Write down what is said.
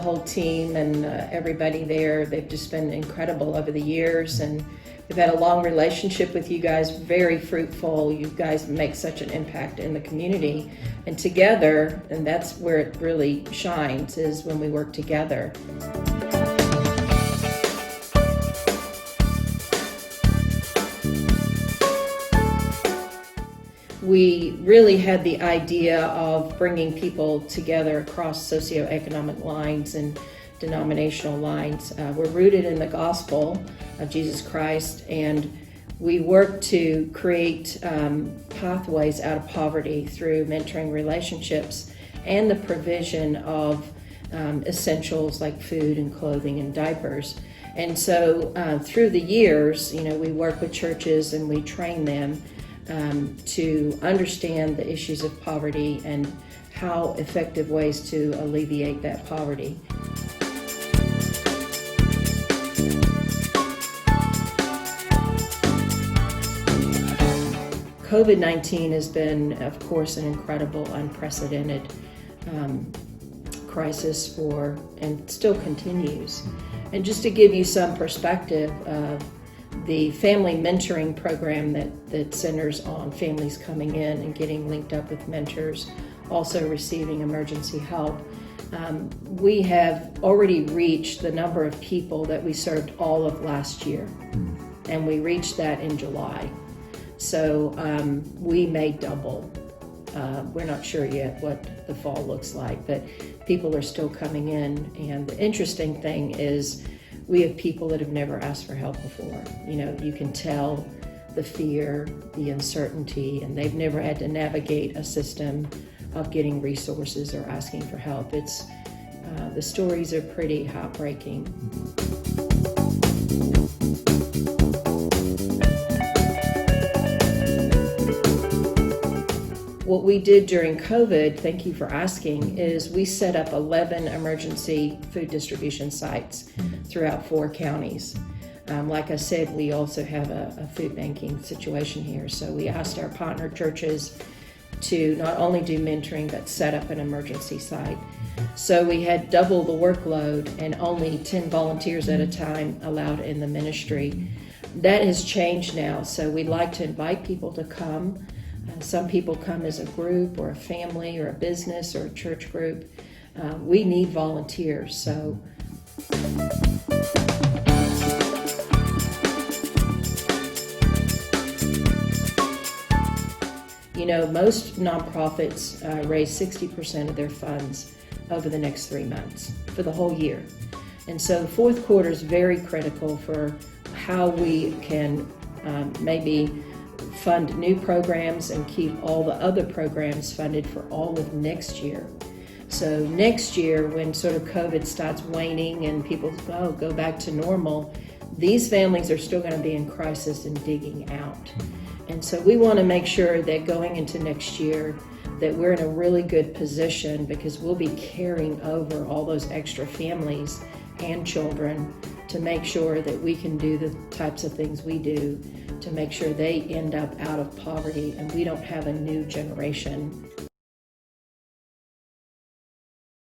whole team and everybody there. They've just been incredible over the years, and we've had a long relationship with you guys, very fruitful. You guys make such an impact in the community, and together, and that's where it really shines, is when we work together. We really had the idea of bringing people together across socioeconomic lines and denominational lines. We're rooted in the gospel of Jesus Christ, and we work to create pathways out of poverty through mentoring relationships and the provision of essentials like food and clothing and diapers. And so through the years, we work with churches and we train them to understand the issues of poverty and how effective ways to alleviate that poverty. COVID-19 has been, of course, an incredible, unprecedented crisis and still continues. And just to give you some perspective of the family mentoring program that centers on families coming in and getting linked up with mentors, also receiving emergency help. We have already reached the number of people that we served all of last year, and we reached that in July. So we may double. We're not sure yet what the fall looks like, but people are still coming in. And the interesting thing is we have people that have never asked for help before. You can tell the fear, the uncertainty, and they've never had to navigate a system of getting resources or asking for help. The stories are pretty heartbreaking. What we did during COVID, thank you for asking, is we set up 11 emergency food distribution sites throughout 4 counties. Like I said, we also have a food banking situation here. So we asked our partner churches to not only do mentoring, but set up an emergency site. So we had double the workload and only 10 volunteers at a time allowed in the ministry. That has changed now. So we'd like to invite people to come. Some people come as a group or a family or a business or a church group. We need volunteers. So most nonprofits raise 60% of their funds over the next 3 months for the whole year. And so the fourth quarter is very critical for how we can maybe fund new programs and keep all the other programs funded for all of next year. So next year, when sort of COVID starts waning and people go back to normal, these families are still going to be in crisis and digging out. And so we want to make sure that going into next year that we're in a really good position, because we'll be carrying over all those extra families and children to make sure that we can do the types of things we do to make sure they end up out of poverty and we don't have a new generation